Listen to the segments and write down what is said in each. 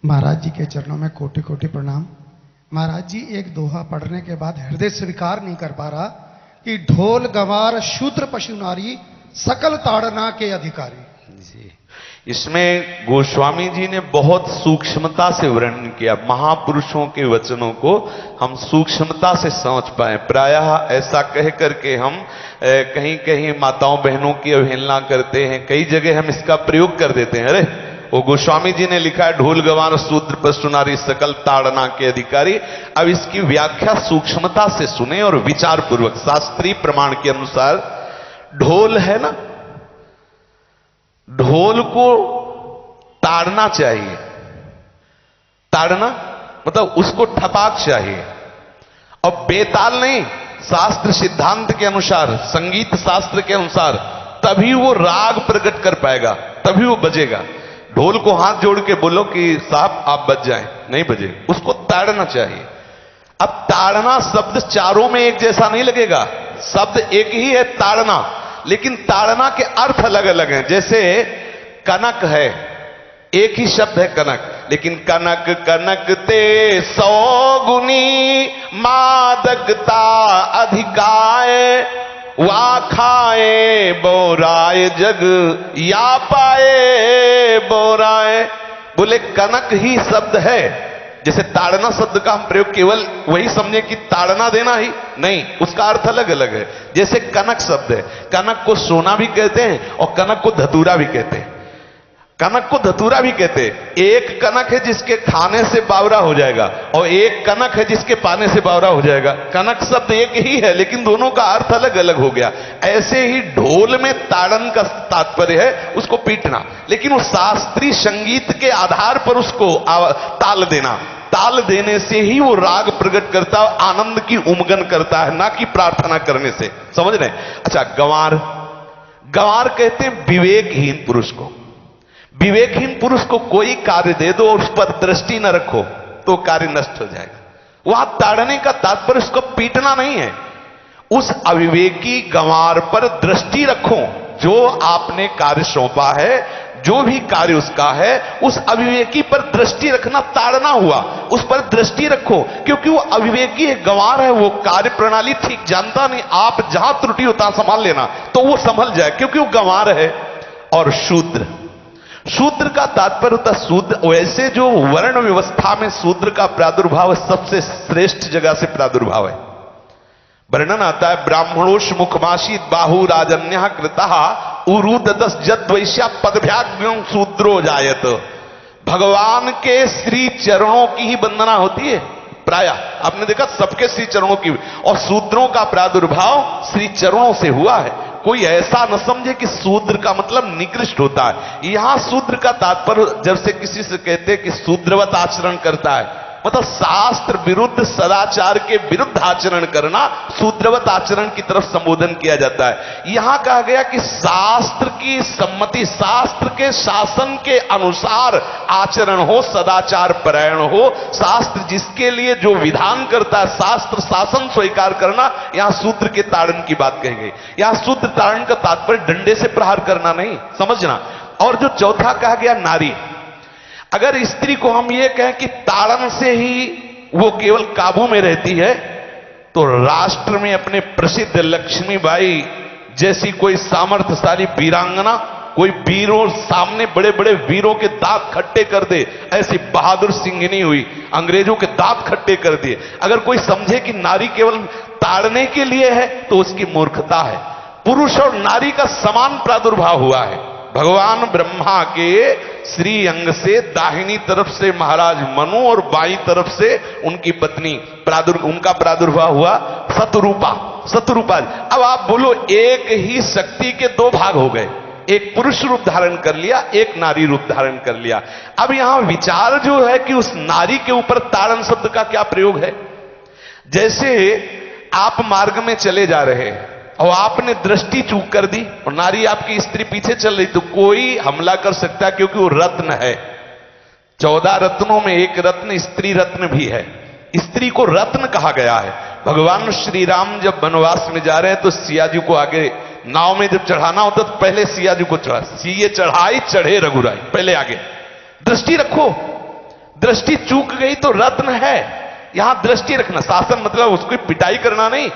महाराज जी के चरणों में कोटि कोटि प्रणाम। महाराज जी एक दोहा पढ़ने के बाद हृदय स्वीकार नहीं कर पा रहा कि ढोल गंवार शूद्र पशु नारी सकल ताड़ना के अधिकारी। जी, इसमें गोस्वामी जी ने बहुत सूक्ष्मता से वर्णन किया। महापुरुषों के वचनों को हम सूक्ष्मता से समझ पाए। प्रायः ऐसा कह करके हम कहीं कहीं माताओं बहनों की अवहेलना करते हैं, कई जगह हम इसका प्रयोग कर देते हैं। अरे वो गोस्वामी जी ने लिखा है ढोल गंवार शूद्र पशु नारी सकल ताड़ना के अधिकारी। अब इसकी व्याख्या सूक्ष्मता से सुने और विचार पूर्वक। शास्त्रीय प्रमाण के अनुसार ढोल है ना, ढोल को ताड़ना चाहिए। ताड़ना मतलब उसको ठपाक चाहिए, और बेताल नहीं। शास्त्र सिद्धांत के अनुसार, संगीत शास्त्र के अनुसार तभी वो राग प्रकट कर पाएगा, तभी वो बजेगा। ढोल को हाथ जोड़ के बोलो कि साहब आप बज जाएं, नहीं बजे, उसको ताड़ना चाहिए। अब ताड़ना शब्द चारों में एक जैसा नहीं लगेगा। शब्द एक ही है ताड़ना, लेकिन ताड़ना के अर्थ अलग अलग हैं। जैसे कनक है, एक ही शब्द है कनक, लेकिन कनक कनक ते 100 गुनी मादकता अधिकाय, वा खाए बोराए जग या पाए बोराए। बोले कनक ही शब्द है। जैसे ताड़ना शब्द का हम प्रयोग केवल वही समझे कि ताड़ना देना ही नहीं, उसका अर्थ अलग अलग है। जैसे कनक शब्द है, कनक को सोना भी कहते हैं और कनक को धतूरा भी कहते हैं। कनक को धतूरा भी कहते हैं। एक कनक है जिसके खाने से बावरा हो जाएगा, और एक कनक है जिसके पाने से बावरा हो जाएगा। कनक शब्द एक ही है, लेकिन दोनों का अर्थ अलग अलग हो गया। ऐसे ही ढोल में ताड़न का तात्पर्य है उसको पीटना, लेकिन वो शास्त्रीय संगीत के आधार पर उसको ताल देना। ताल देने से ही वो राग प्रकट करता है, आनंद की उमगन करता है, ना कि प्रार्थना करने से। समझ रहे? अच्छा, गंवार, गंवार कहते हैं विवेकहीन पुरुष को। विवेकहीन पुरुष को कोई कार्य दे दो और उस पर दृष्टि न रखो तो कार्य नष्ट हो जाएगा। वहां ताड़ने का तात्पर्य उसको पीटना नहीं है। उस अविवेकी गंवार पर दृष्टि रखो। जो आपने कार्य सौंपा है, जो भी कार्य उसका है, उस अविवेकी पर दृष्टि रखना ताड़ना हुआ। उस पर दृष्टि रखो, क्योंकि वो अविवेकी है, गंवार है, वो कार्य प्रणाली ठीक जानता नहीं। आप जहां त्रुटि होता संभाल लेना तो वो संभल जाए, क्योंकि वो गंवार है। और शूद्र, शूद्र का तात्पर्य होता शूद्र, वैसे जो वर्ण व्यवस्था में शूद्र का प्रादुर्भाव सबसे श्रेष्ठ जगह से प्रादुर्भाव है। वर्णन आता है ब्राह्मणोष मुखमाशी बाहु राजन्य कृता उरुदस जद वैश्या पदभ्याग्रम शूद्रो जायत। भगवान के श्री चरणों की ही वंदना होती है। प्राय आपने देखा सबके श्री चरणों की, और शूद्रों का प्रादुर्भाव श्री चरणों से हुआ है। कोई ऐसा न समझे कि शूद्र का मतलब निकृष्ट होता है। यहां शूद्र का तात्पर्य जब से किसी से कहते हैं कि शूद्रवत आचरण करता है, मतलब शास्त्र विरुद्ध सदाचार के विरुद्ध आचरण करना शूद्रवत आचरण की तरफ संबोधन किया जाता है। यहां कहा गया कि शास्त्र की सम्मति, शास्त्र के शासन के अनुसार आचरण हो, सदाचार परायण हो। शास्त्र जिसके लिए जो विधान करता है, शास्त्र शासन स्वीकार करना, यहां शूद्र के ताड़न की बात कही गई। यहां शूद्र ताड़न का तात्पर्य डंडे से प्रहार करना नहीं, समझना। और जो चौथा कहा गया नारी, अगर स्त्री को हम ये कहें कि ताड़न से ही वो केवल काबू में रहती है, तो राष्ट्र में अपने प्रसिद्ध लक्ष्मीबाई जैसी कोई सामर्थ्यशाली वीरांगना, कोई वीरों सामने बड़े बड़े वीरों के दांत खट्टे कर दे, ऐसी बहादुर सिंघनी हुई, अंग्रेजों के दांत खट्टे कर दिए। अगर कोई समझे कि नारी केवल ताड़ने के लिए है तो उसकी मूर्खता है। पुरुष और नारी का समान प्रादुर्भाव हुआ है। भगवान ब्रह्मा के श्री अंग से दाहिनी तरफ से महाराज मनु और बाईं तरफ से उनकी पत्नी उनका प्रादुर्भाव हुआ शतरूपा। शतरूपा, अब आप बोलो एक ही शक्ति के दो भाग हो गए, एक पुरुष रूप धारण कर लिया, एक नारी रूप धारण कर लिया। अब यहां विचार जो है कि उस नारी के ऊपर ताड़न शब्द का क्या प्रयोग है। जैसे आप मार्ग में चले जा रहे हैं और आपने दृष्टि चूक कर दी और नारी आपकी स्त्री पीछे चल रही, तो कोई हमला कर सकता है, क्योंकि वो रत्न है। 14 रत्नों में एक रत्न स्त्री रत्न भी है। स्त्री को रत्न कहा गया है। भगवान श्री राम जब वनवास में जा रहे हैं तो सिया जी को आगे नाव में जब चढ़ाना होता तो पहले सिया जी को चढ़ा, सीए चढ़ाई चढ़े रघुराई, पहले आगे। दृष्टि रखो, दृष्टि चूक गई तो रत्न है। यहां दृष्टि रखना, शासन मतलब उसकी पिटाई करना नहीं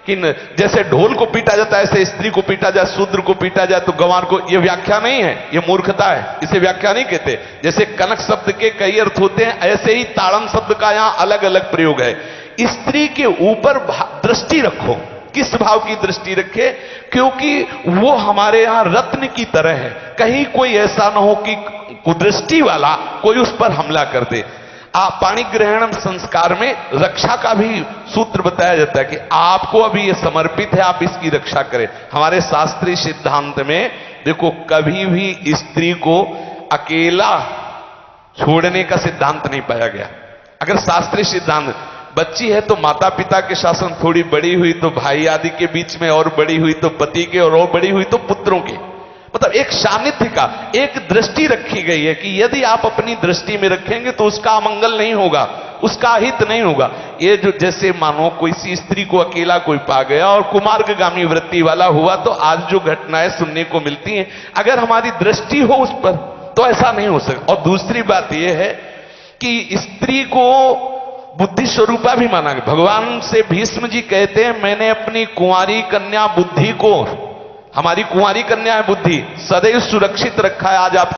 कि जैसे ढोल को पीटा जाता है ऐसे स्त्री को पीटा जाए, शूद्र को पीटा जाए तो गंवार को, यह व्याख्या नहीं है, यह मूर्खता है, इसे व्याख्या नहीं कहते। जैसे कनक शब्द के कई अर्थ होते हैं, ऐसे ही ताड़न शब्द का यहां अलग अलग प्रयोग है। स्त्री के ऊपर दृष्टि रखो। किस भाव की दृष्टि रखे? क्योंकि वो हमारे यहां रत्न की तरह है। कहीं कोई ऐसा ना हो कि कुदृष्टि वाला कोई उस पर हमला कर दे। पाणी ग्रहण संस्कार में रक्षा का भी सूत्र बताया जाता है कि आपको अभी ये समर्पित है, आप इसकी रक्षा करें। हमारे शास्त्रीय सिद्धांत में देखो, कभी भी स्त्री को अकेला छोड़ने का सिद्धांत नहीं पाया गया। अगर शास्त्रीय सिद्धांत, बच्ची है तो माता पिता के शासन, थोड़ी बड़ी हुई तो भाई आदि के बीच में, और बड़ी हुई तो पति के, और बड़ी हुई तो पुत्रों के, मतलब एक सानिध्य का, एक दृष्टि रखी गई है कि यदि आप अपनी दृष्टि में रखेंगे तो उसका अमंगल नहीं होगा, उसका हित नहीं होगा। ये जो जैसे मानो कोई सी स्त्री को अकेला कोई पा गया और कुमार्गामी वृत्ति वाला हुआ, तो आज जो घटनाएं सुनने को मिलती हैं, अगर हमारी दृष्टि हो उस पर तो ऐसा नहीं हो सकता। और दूसरी बात यह है कि स्त्री को बुद्धि स्वरूपा भी माना गया। भगवान से भीष्म जी कहते हैं, मैंने अपनी कुंवारी कन्या बुद्धि को, हमारी कुंवारी कन्या है बुद्धि, सदैव सुरक्षित रखा है। आज आप